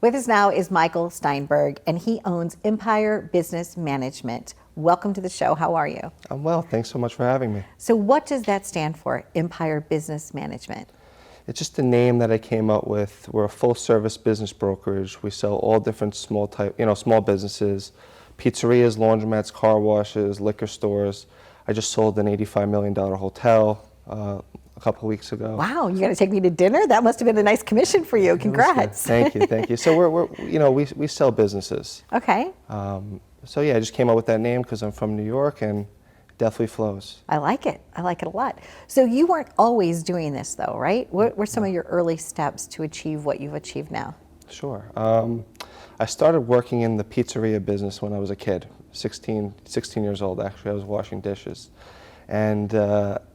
With us now is Michael Steinberg, and he owns Empire Business Management. Welcome to the show. How are you? I'm well. Thanks so much for having me. So what does that stand for, Empire Business Management? It's just a name that I came up with. We're a full-service business brokerage. We sell all different small businesses, pizzerias, laundromats, car washes, liquor stores. I just sold an $85 million hotel a couple weeks ago. Wow, you're going to take me to dinner? That must have been a nice commission for you. Congrats. Thank you, thank you. So we sell businesses. Okay. So yeah, I just came up with that name because I'm from New York and it definitely flows. I like it. I like it a lot. So you weren't always doing this though, right? What were some of your early steps to achieve what you've achieved now? Sure. I started working in the pizzeria business when I was a kid, 16 years old actually. I was washing dishes. And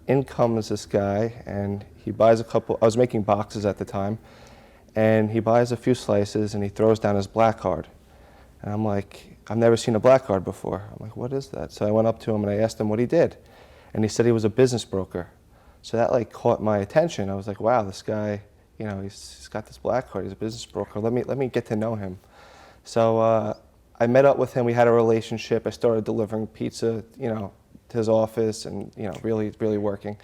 in comes this guy and he buys I was making boxes at the time, and he buys a few slices and he throws down his black card. And I'm like, I've never seen a black card before. I'm like, what is that? So I went up to him and I asked him what he did. And he said he was a business broker. So that like caught my attention. I was like, wow, this guy, he's got this black card, he's a business broker. Let me get to know him. So I met up with him, we had a relationship. I started delivering pizza, to his office and, really working.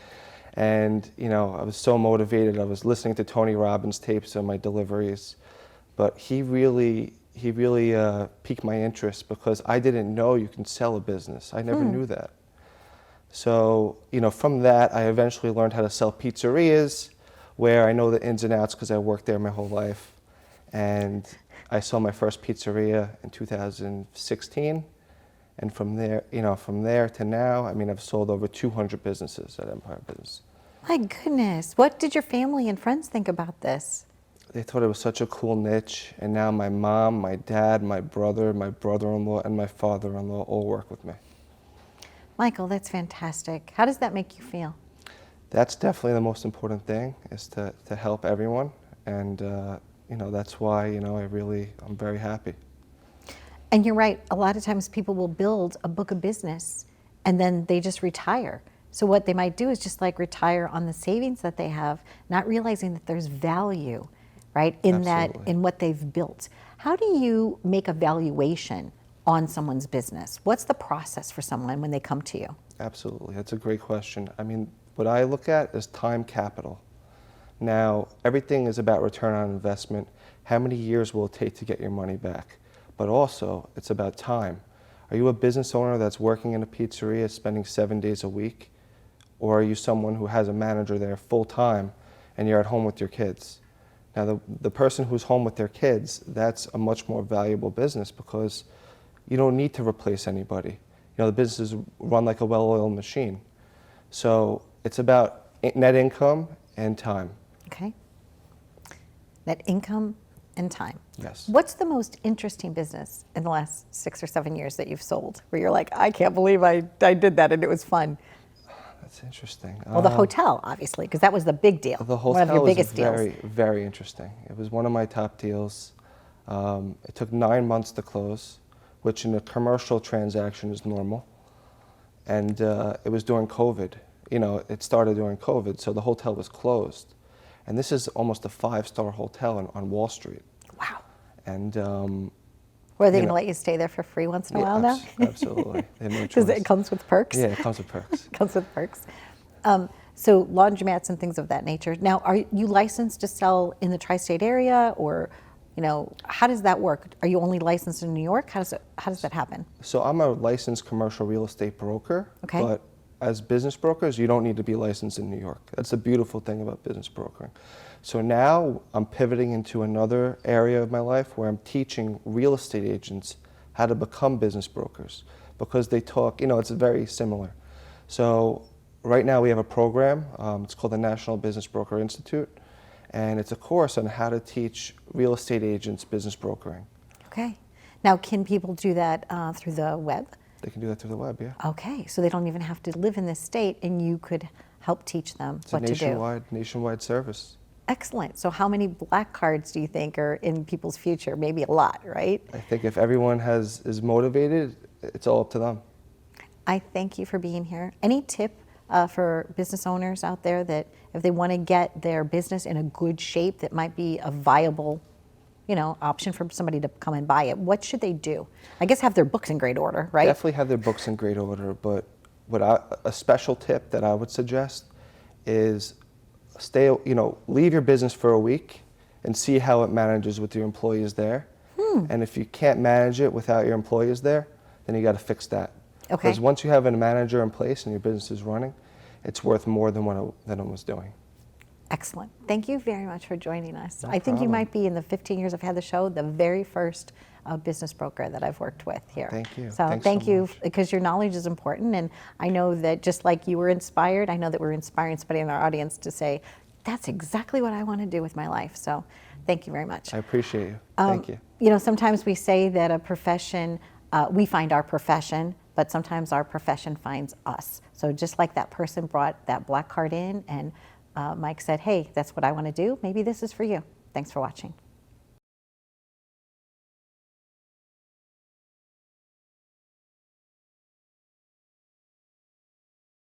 And, I was so motivated. I was listening to Tony Robbins tapes on my deliveries. But he really piqued my interest because I didn't know you can sell a business. I never knew that. So, from that, I eventually learned how to sell pizzerias, where I know the ins and outs because I worked there my whole life. And I sold my first pizzeria in 2016. And from there to now, I've sold over 200 businesses at Empire Business. My goodness. What did your family and friends think about this? They thought it was such a cool niche, and now my mom, my dad, my brother, my brother-in-law, and my father-in-law all work with me. Michael, that's fantastic. How does that make you feel? That's definitely the most important thing, is to help everyone, and that's why I'm very happy. And you're right, a lot of times people will build a book of business and then they just retire. So what they might do is just like retire on the savings that they have, not realizing that there's value, right, in what they've built. How do you make a valuation on someone's business? What's the process for someone when they come to you? Absolutely, that's a great question. What I look at is time capital. Now, everything is about return on investment. How many years will it take to get your money back? But also, it's about time. Are you a business owner that's working in a pizzeria, spending 7 days a week? Or are you someone who has a manager there full time and you're at home with your kids? Now, the person who's home with their kids, that's a much more valuable business because you don't need to replace anybody. The business is run like a well-oiled machine. So it's about net income and time. Okay. Net income and time. Yes. What's the most interesting business in the last 6 or 7 years that you've sold, where you're like, I can't believe I did that and it was fun? That's interesting. Well, the hotel, obviously, because that was the big deal. The hotel one of your biggest was very, deals. very interesting. It was one of my top deals. It took 9 months to close, which in a commercial transaction is normal. And it was during COVID. It started during COVID, so the hotel was closed. And this is almost a 5-star hotel on Wall Street. Wow. And were they going to let you stay there for free once in a while now? Absolutely. Because it comes with perks? Yeah, it comes with perks. It comes with perks. So laundromats and things of that nature. Now, are you licensed to sell in the tri-state area, or how does that work? Are you only licensed in New York? How does that happen? So I'm a licensed commercial real estate broker. Okay. But as business brokers, you don't need to be licensed in New York. That's the beautiful thing about business brokering. So now I'm pivoting into another area of my life where I'm teaching real estate agents how to become business brokers, because they talk, it's very similar. So right now we have a program, it's called the National Business Broker Institute, and it's a course on how to teach real estate agents business brokering. Okay. Now, can people do that through the web? They can do that through the web, yeah. Okay, so they don't even have to live in this state, and you could help teach them what to do. It's a nationwide service. Excellent. So how many black cards do you think are in people's future? Maybe a lot, right? I think if everyone is motivated, it's all up to them. I thank you for being here. Any tip for business owners out there that if they want to get their business in a good shape that might be a viable option for somebody to come and buy it, what should they do? I guess have their books in great order, right? Definitely have their books in great order, but a special tip that I would suggest is leave your business for a week and see how it manages with your employees there. And if you can't manage it without your employees there, then you got to fix that. Okay. Because once you have a manager in place and your business is running, it's worth more than than it was doing. Excellent. Thank you very much for joining us. No I think you problem. might be, in the 15 years I've had the show, the very first business broker that I've worked with here. Thank you. So Thanks thank so you, much. because your knowledge is important, and I know that just like you were inspired, I know that we're inspiring somebody in our audience to say, that's exactly what I want to do with my life. So thank you very much. I appreciate you. Thank you. Sometimes we say that a profession, we find our profession, but sometimes our profession finds us. So just like that person brought that black card in and Mike said, hey, that's what I want to do, maybe this is for you. Thanks for watching.